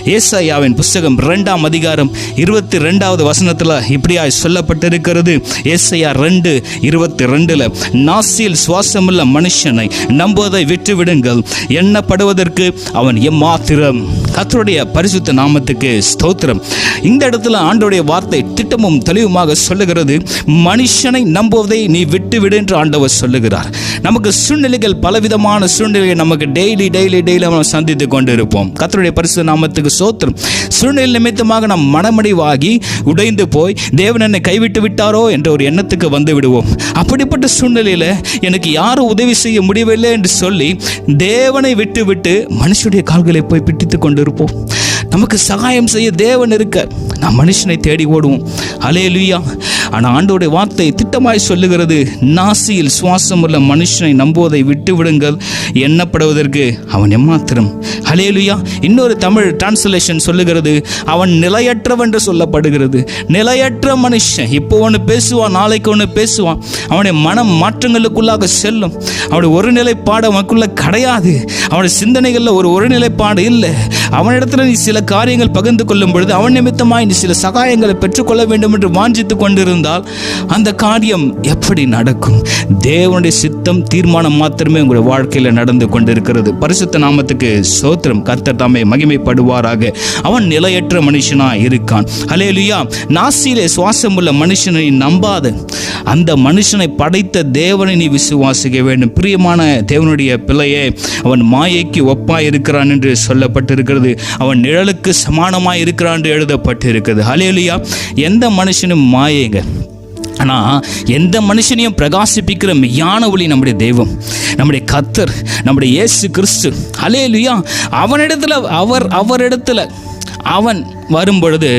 ஏசாயாவின் புஸ்தகம் 2ஆம் அதிகாரம் 22வது வசனத்தில் இப்படியாய் சொல்லப்பட்டிருக்கிறது. ஏசாயா 2:22, நாசியில் சுவாசமுள்ள மனுஷனை நம்புவதை விட்டுவிடுங்கள், எண்ணப்படுவதற்கு அவன் எம்மாத்திரம். கர்த்தருடைய பரிசுத்த நாமத்துக்கு ஸ்தோத்திரம். இந்த இடத்துல ஆண்டவருடைய வார்த்தை திட்டமும் தெளிவுமாக சொல்லுகிறது, மனுஷனை நம்புவதை நீ விட்டுவிடு என்று ஆண்டவர் சொல்லுகிறார். நமக்கு சூழ்நிலைகள், பலவிதமான சூழ்நிலைகள் நமக்கு டெய்லி நம்ம சந்தித்து கொண்டு இருப்போம். கர்த்தருடைய பரிசுத்த நாமத்துக்கு ஸ்தோத்திரம். சூழ்நிலை நிமித்தமாக நாம் மனமடிவாகி உடைந்து போய் தேவன் என்னை கைவிட்டு விட்டாரோ என்ற ஒரு எண்ணத்துக்கு வந்து விடுவோம். அப்படிப்பட்ட சூழ்நிலையில் எனக்கு யாரும் உதவி செய்ய முடியவில்லை என்று சொல்லி தேவனை விட்டு விட்டு மனுஷனுடைய கால்களை போய் பிடித்து கொண்டு இருப்போம். நமக்கு சகாயம் செய்ய தேவன் இருக்க நாம் மனுஷனை தேடி ஓடுவோம். ஹல்லேலூயா. ஆனால் ஆண்டவருடைய வார்த்தை திட்டமாய் சொல்லுகிறது, நாசியில் சுவாசம் உள்ள மனுஷனை நம்புவதை விட்டு விடுங்கள், எண்ணப்படுவதற்கு அவன் எம்மாத்திரம். ஹல்லேலூயா. இன்னொரு தமிழ் டிரான்ஸ்லேஷன் சொல்லுகிறது, அவன் நிலையற்றவன் என்று சொல்லப்படுகிறது. நிலையற்ற மனுஷன், இப்போ ஒன்று பேசுவான், நாளைக்கு ஒன்று பேசுவான். அவனுடைய மனம் மாற்றங்களுக்குள்ளாக செல்லும். அவனுடைய ஒரு நிலைப்பாடு அவனுக்குள்ள கிடையாது. அவனுடைய சிந்தனைகளில் ஒரு நிலைப்பாடு இல்லை. அவனிடத்தில் நீ சில காரியங்கள் பகிர்ந்து கொள்ளும் பொழுது அவன் நிமித்தமாய் நீ சில சகாயங்களை பெற்றுக்கொள்ள வேண்டும் என்று வாஞ்சித்து கொண்டிருந்தால் அந்த காரியம் எப்படி நடக்கும்? தேவனுடைய சித்தம், தீர்மானம் மாத்திரமே உங்களுடைய வாழ்க்கையில் நடந்து கொண்டிருக்கிறது. பரிசுத்த நாமத்துக்கு ஸ்தோத்திரம். கர்த்தர் தாமே மகிமைப்படுவாராக. அவன் நிலையற்ற மனுஷனாய் இருக்கான். ஹல்லேலூயா. நாசியிலே சுவாசம் உள்ள மனுஷனை நம்பாத, அந்த மனுஷனை படைத்த தேவனை நீ விசுவாசிக்க வேண்டும். பிரியமான தேவனுடைய பிள்ளையே, அவன் மாயைக்கு ஒப்பாய் இருக்கிறான் என்று சொல்லப்பட்டிருக்கிறது. அவன் நிழலுக்கு சமானமாய் இருக்கிறான் என்று எழுதப்பட்டிருக்கிறது. ஹல்லேலூயா. எந்த மனுஷனும் மாயைங்க, ஆனால் எந்த மனுஷனையும் பிரகாசிப்பிக்கிற மெய்யான ஒளி நம்முடைய தெய்வம், நம்முடைய கர்த்தர், நம்முடைய இயேசு கிறிஸ்து. ஹல்லேலூயா. அவரிடத்தில் அவன் வரும்பொழுது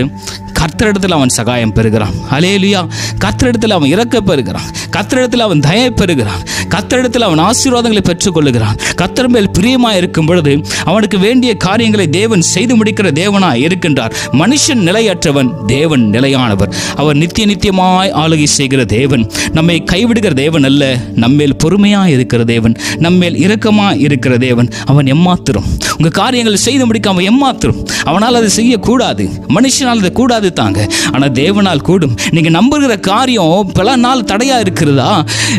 கர்த்தரிடத்தில் அவன் சகாயம் பெறுகிறான். ஹல்லேலூயா. கர்த்தரிடத்தில் அவன் இரக்க பெறுகிறான். கர்த்தரிடத்தில் அவன் தயை பெறுகிறான். கர்த்தரிடத்தில் அவன் ஆசீர்வாதங்களை பெற்றுக்கொள்ளுகிறான். கர்த்தர் மேல் பிரியமாக இருக்கும் பொழுது அவனுக்கு வேண்டிய காரியங்களை தேவன் செய்து முடிக்கிற தேவனாய் இருக்கின்றார். மனுஷன் நிலையற்றவன், தேவன் நிலையானவர். அவர் நித்தியமாய் ஆளுகை செய்கிற தேவன். நம்மை கைவிடுகிற தேவன் அல்ல, நம்மேல் பொறுமையாக இருக்கிற தேவன், நம்மேல் இரக்கமாக இருக்கிற தேவன். அவன் எம்மாத்திரம். உங்கள் காரியங்களை செய்து முடிக்காம எம்மாத்திரம். அவனால் அதை செய்யக்கூடாது, மனுஷனால் அதை கூடாது தாங்க. ஆனால் தேவனால் கூடும். நீங்கள் நம்புகிற காரியம் பல நாள் தடையாக இருக்கிறதா?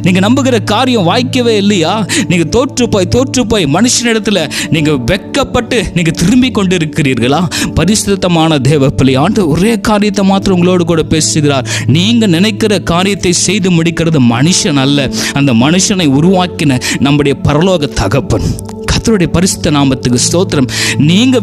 நீங்கள் நம்புகிற காரியம் வாய்க்கவே இல்லையா? நீங்கள் தோற்று போய் மனுஷனிடத்தில் நீங்கள் வெட்கப்பட்டு நீங்கள் திரும்பி கொண்டு இருக்கிறீர்களா? பரிசுத்தமான தேவ பிள்ளை, ஆண்டவர் ஒரே காரியத்தை மாத்திரம் உங்களோடு கூட பேசுகிறார். நீங்கள் நினைக்கிற காரியத்தை செய்து முடிக்கிறது மனுஷன் அல்ல, அந்த மனுஷனை உருவாக்கின நம்முடைய பரலோக தகப்பன். கர்த்தருடைய பரிசுத்த நாமத்துக்கு ஸ்தோத்திரம். நீங்க